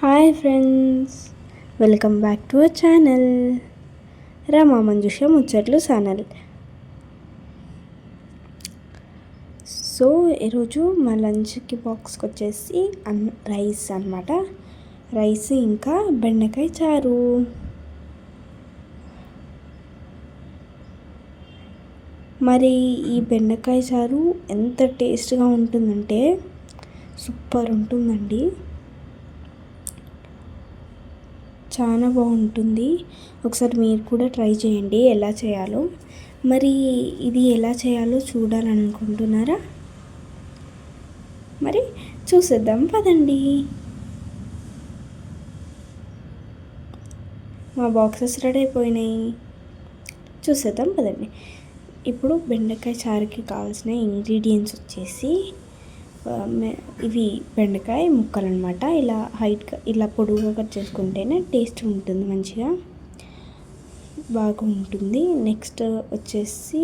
Hi friends, welcome back to our channel Rama Manjusha ముచ్చట్లు channel. So ఈరోజు మా లంచ్కి బాక్స్కి వచ్చేసి రైస్ అన్నమాట. రైస్ ఇంకా బెండకాయ చారు. మరి ఈ బెండకాయ చారు ఎంత టేస్ట్గా ఉంటుందంటే సూపర్ ఉంటుందండి. చాలా బాగుంటుంది. ఒకసారి మీరు కూడా ట్రై చేయండి ఎలా చేయాలో. మరి ఇది ఎలా చేయాలో చూడాలనుకుంటున్నారా? మరి చూసేద్దాం పదండి. మా బాక్సెస్ రెడీ అయిపోయినాయి, చూసేద్దాం పదండి. ఇప్పుడు బెండకాయ చారుకి కావాల్సిన ఇంగ్రీడియంట్స్ వచ్చేసి ఇవి బెండకాయ ముక్కలు అనమాట. ఇలా హైట్గా ఇలా పొడుగుగా కట్ చేసుకుంటేనే టేస్ట్ ఉంటుంది, మంచిగా బాగా ఉంటుంది. నెక్స్ట్ వచ్చేసి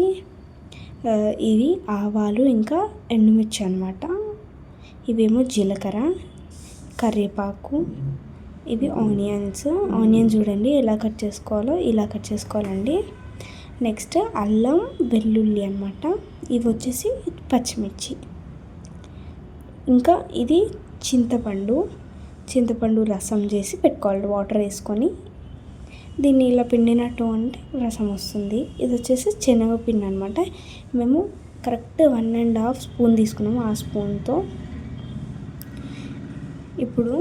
ఇవి ఆవాలు ఇంకా ఎండుమిర్చి అనమాట. ఇవేమో జీలకర్ర, కరివేపాకు, ఇవి ఆనియన్స్ చూడండి ఎలా కట్ చేసుకోవాలో ఇలా కట్ చేసుకోవాలండి. నెక్స్ట్ అల్లం వెల్లుల్లి అనమాట. ఇవి వచ్చేసి పచ్చిమిర్చి. ఇంకా ఇది చింతపండు రసం చేసి పెట్టుకోవాలి, వాటర్ వేసుకొని. దీన్ని ఇలా పిండినట్టు అంటే రసం వస్తుంది. ఇది వచ్చేసి శనగపిండి అనమాట. మేము కరెక్ట్ 1.5 స్పూన్ తీసుకున్నాము, ఆ స్పూన్తో. ఇప్పుడు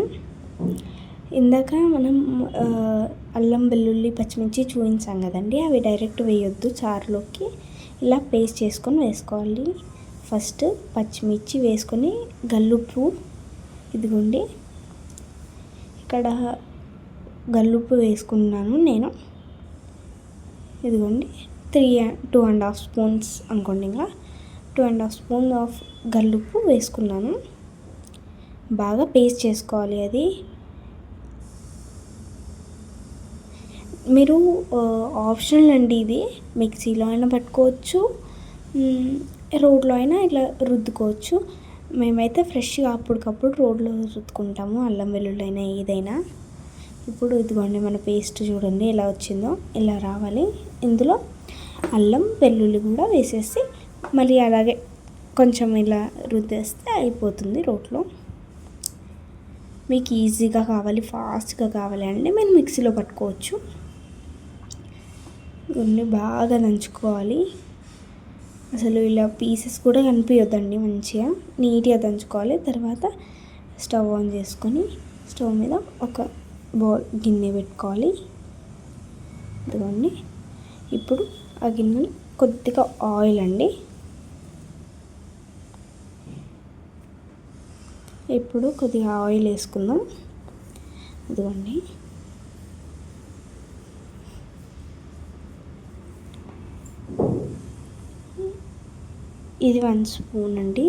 ఇందాక మనం అల్లం వెల్లుల్లి పచ్చిమిర్చి చూపించాం కదండి, అవి డైరెక్ట్ వేయొద్దు చారులోకి. ఇలా పేస్ట్ చేసుకొని వేసుకోవాలి. ఫస్ట్ పచ్చిమిర్చి వేసుకొని గల్లుప్పు, ఇదిగోండి ఇక్కడ గల్లుప్పు వేసుకున్నాను నేను. ఇదిగోండి 2.5 స్పూన్స్ అనుకోండి. ఇంకా 2.5 స్పూన్ ఆఫ్ గల్లుప్పు వేసుకున్నాను. బాగా పేస్ట్ చేసుకోవాలి. అది మీరు ఆప్షనల్ అండి, ఇది మిక్సీలో అయినా పట్టుకోవచ్చు, రోడ్లో అయినా ఇట్లా రుద్దుకోవచ్చు. మేమైతే ఫ్రెష్గా అప్పటికప్పుడు రోడ్లో రుద్దుకుంటాము, అల్లం వెల్లుల్లి అయినా ఏదైనా. ఇప్పుడు ఇదిగోండి మన పేస్ట్ చూడండి ఎలా వచ్చిందో, ఇలా రావాలి. ఇందులో అల్లం వెల్లుల్లి కూడా వేసేసి మళ్ళీ అలాగే కొంచెం ఇలా రుద్దేస్తే అయిపోతుంది రోట్లో. మీకు ఈజీగా కావాలి, ఫాస్ట్గా కావాలి అంటే మీరు మిక్సీలో పట్టుకోవచ్చు. ఇవన్నీ బాగా దంచుకోవాలి. అసలు ఇలా పీసెస్ కూడా కనిపించొద్దండి, మంచిగా నీట్గా దంచుకోవాలి. తర్వాత స్టవ్ ఆన్ చేసుకొని స్టవ్ మీద ఒక గిన్నె పెట్టుకోవాలి. ఇదిగోండి ఇప్పుడు ఆ గిన్నెలో కొద్దిగా ఆయిల్ అండి. ఇప్పుడు కొద్దిగా ఆయిల్ వేసుకుందాం. ఇదిగోండి ఇది 1 స్పూన్ అండి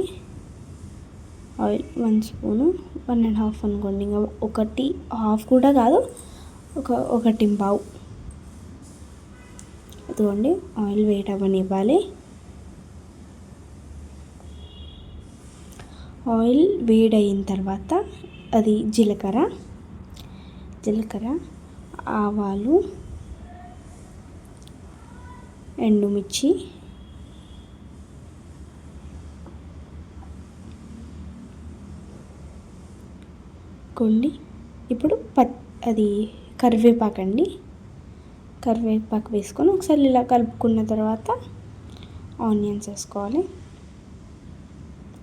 ఆయిల్. 1 స్పూను 1.5 అనుకోండి. ఇంకా 1.5 కూడా కాదు, 1.25. అదిగోండి ఆయిల్ వేడవనివ్వాలి. ఆయిల్ వేడయిన తర్వాత అది జీలకర్ర, ఆవాలు, ఎండుమిర్చి, కొండి. ఇప్పుడు అది కరివేపాకు అండి. కరివేపాకు వేసుకొని ఒకసారి ఇలా కలుపుకున్న తర్వాత ఆనియన్స్ వేసుకోవాలి.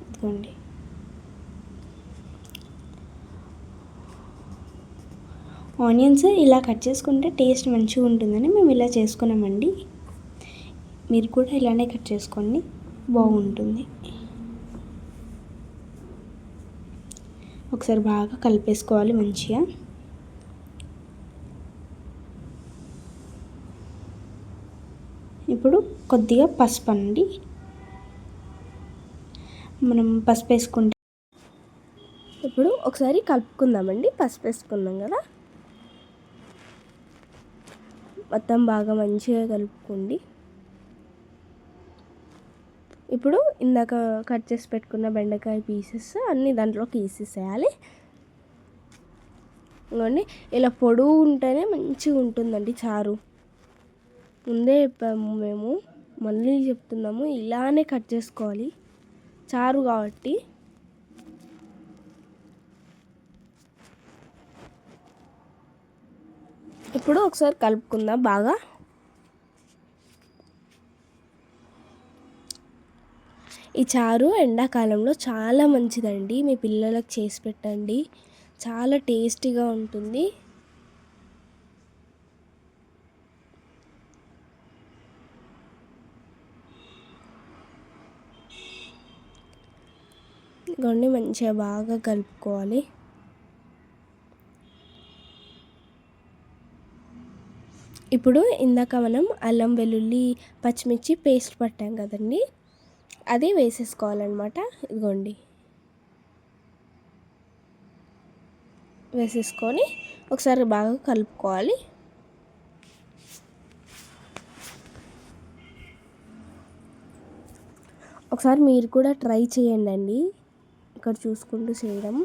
ఇదిగోండి ఆనియన్స్ ఇలా కట్ చేసుకుంటే టేస్ట్ మంచిగా ఉంటుందని మేము ఇలా చేసుకున్నామండి. మీరు కూడా ఇలానే కట్ చేసుకోండి, బాగుంటుంది. ఒకసారి బాగా కలిపేసుకోవాలి మంచిగా. ఇప్పుడు కొద్దిగా పసుపు అండి. మనం పసుపు వేసుకుంటే ఇప్పుడు ఒకసారి కలుపుకుందామండి. పసుపు వేసుకున్నాం కదా, మొత్తం బాగా మంచిగా కలుపుకోండి. ఇప్పుడు ఇందాక కట్ చేసి పెట్టుకున్న బెండకాయ పీసెస్ అన్నీ దాంట్లోకి వేసేసేయాలి. ఇవ్వండి, ఇలా పొడవు ఉంటేనే మంచిగా ఉంటుందండి చారు. ముందే చెప్పాము మేము, మళ్ళీ చెప్తున్నాము, ఇలానే కట్ చేసుకోవాలి చారు కాబట్టి. ఇప్పుడు ఒకసారి కలుపుకుందాం బాగా. ఈ చారు ఎండాకాలంలో చాలా మంచిదండి, మీ పిల్లలకు చేసి పెట్టండి, చాలా టేస్టీగా ఉంటుంది. ఇదిగోండి, మంచిగా బాగా కలుపుకోవాలి. ఇప్పుడు ఇందాక మనం అల్లం వెల్లుల్లి పచ్చిమిర్చి పేస్ట్ పట్టాం కదండి, అది వేసేసుకోవాలన్నమాట. ఇదిగోండి, వేసేసుకొని ఒకసారి బాగా కలుపుకోవాలి. ఒకసారి మీరు కూడా ట్రై చేయండి, ఇక్కడ చూసుకుంటూ చేయడం.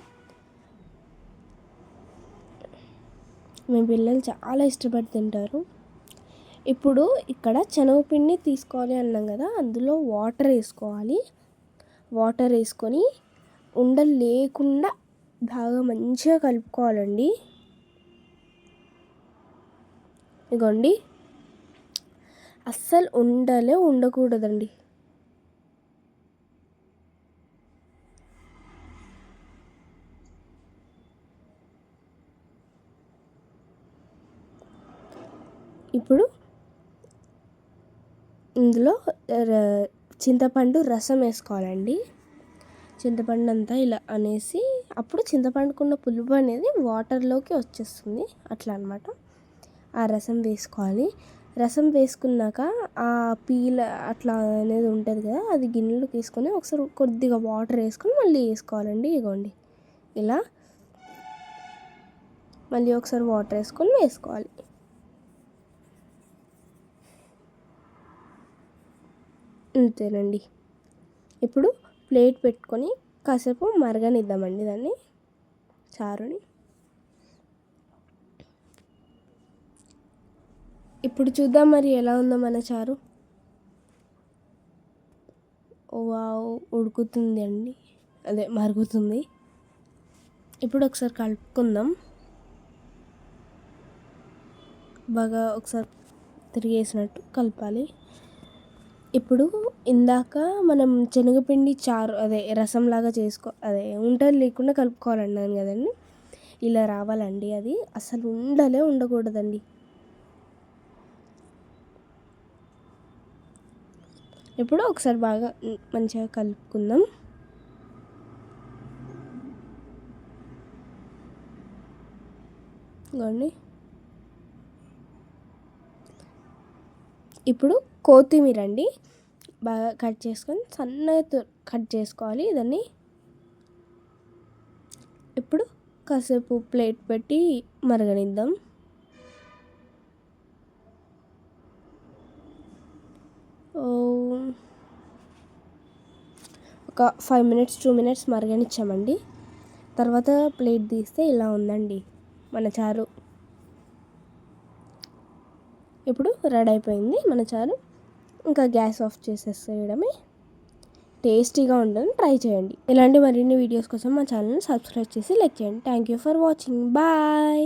మీ పిల్లలు చాలా ఇష్టపడి తింటారు. ఇప్పుడు ఇక్కడ శనగపిండి తీసుకోవాలి అన్నాం కదా, అందులో వాటర్ వేసుకోవాలి. వాటర్ వేసుకొని ఉండలు లేకుండా బాగా మంచిగా కలుపుకోవాలండి. ఇగోండి, అస్సలు ఉండలే ఉండకూడదండి. ఇప్పుడు ఇందులో చింతపండు రసం వేసుకోవాలండి. చింతపండు అంతా ఇలా అనేసి, అప్పుడు చింతపండుకున్న పులుపు అనేది వాటర్లోకి వచ్చేస్తుంది, అట్లా అనమాట. ఆ రసం వేసుకోవాలి. రసం వేసుకున్నాక ఆ పీల్ అట్లా అనేది ఉంటుంది కదా, అది గిన్నెలో తీసుకొని ఒకసారి కొద్దిగా వాటర్ వేసుకొని మళ్ళీ వేసుకోవాలండి. ఇగోండి, ఇలా మళ్ళీ ఒకసారి వాటర్ వేసుకొని వేసుకోవాలి. అంతేనండి. ఇప్పుడు ప్లేట్ పెట్టుకొని కాసేపు మరగనిద్దామండి దాన్ని, చారుని. ఇప్పుడు చూద్దాం మరి ఎలా ఉందో మన చారు. వావ్, ఉడుకుతుంది అండి, అదే మరుగుతుంది. ఇప్పుడు ఒకసారి కలుపుకుందాం బాగా, ఒకసారి తిరిగేసినట్టు కలపాలి. ఇప్పుడు ఇందాక మనం శనగపిండి చారు అదే రసంలాగా అదే ఉండలు లేకుండా కలుపుకోవాలన్నాను కదండి, ఇలా రావాలండి. అది అసలు ఉండలే ఉండకూడదండి. ఇప్పుడు ఒకసారి బాగా మంచిగా కలుపుకుందాం. ఇదిగోండి, ఇప్పుడు కొత్తిమీర అండి, బాగా కట్ చేసుకొని సన్నగా కట్ చేసుకోవాలి దాన్ని. ఇప్పుడు కాసేపు ప్లేట్ పెట్టి మరగనిద్దాం. ఒక 5 minutes 2 minutes మరగనిచ్చామండి. తర్వాత ప్లేట్ తీస్తే ఇలా ఉందండి మన చారు. ఇప్పుడు రెడీ అయిపోయింది మన చారు. ఇంకా గ్యాస్ ఆఫ్ చేసేసేయడమే. టేస్టీగా ఉంటుంది, ట్రై చేయండి. ఇలాంటి మరిన్ని వీడియోస్ కోసం మా ఛానల్ని సబ్స్క్రైబ్ చేసి లైక్ చేయండి. Thank you for watching. Bye.